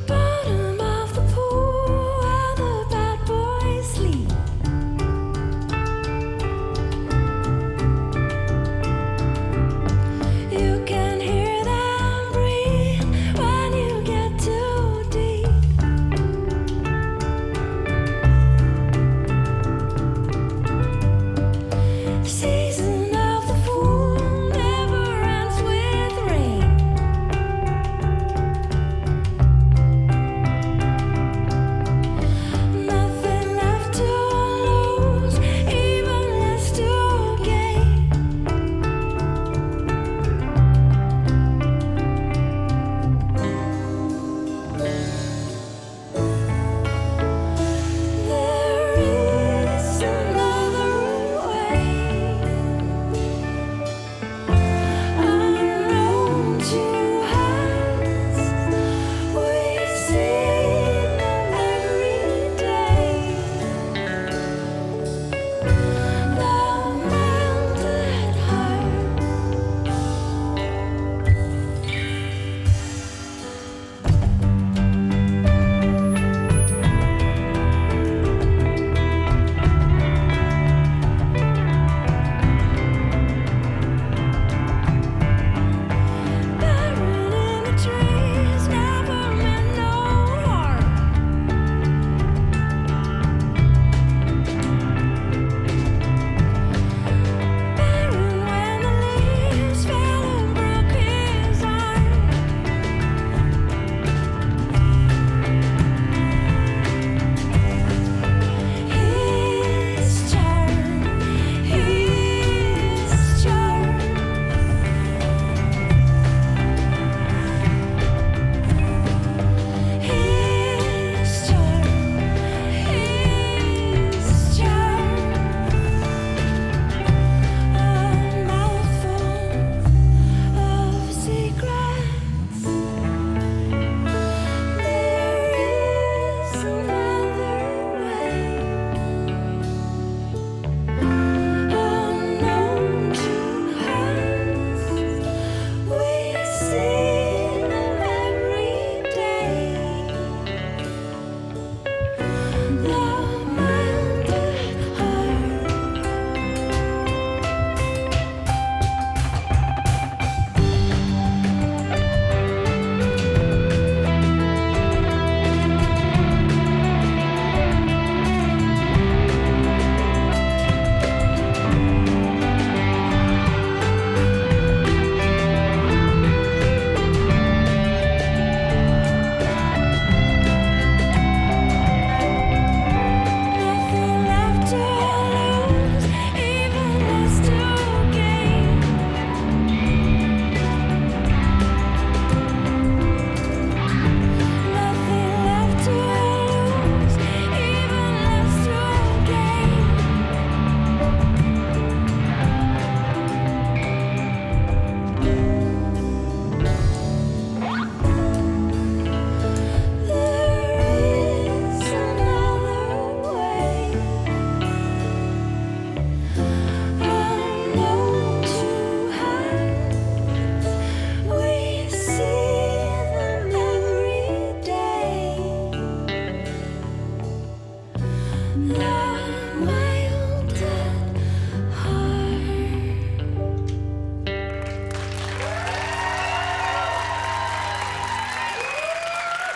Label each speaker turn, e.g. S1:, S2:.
S1: Bottom of the pool where the bad boys sleep. You can hear them breathe when you get too deep. Season of the fool never ends with rain. Nothing left to lose, even less to gain. There is another way, unknown to us. We see them every day. The melted heart. Buried in the trees, never meant no harm. Barren when the leaves fell and broke his arm. His charm, his charm. His charm, his charm. A mouthful of secrets. There is another way, unknown to us. We see them every day. The melted heart. Nothing left to lose, even less to gain. Nothing left to lose, even less to gain. There is another way, unknown to us. We see them every day.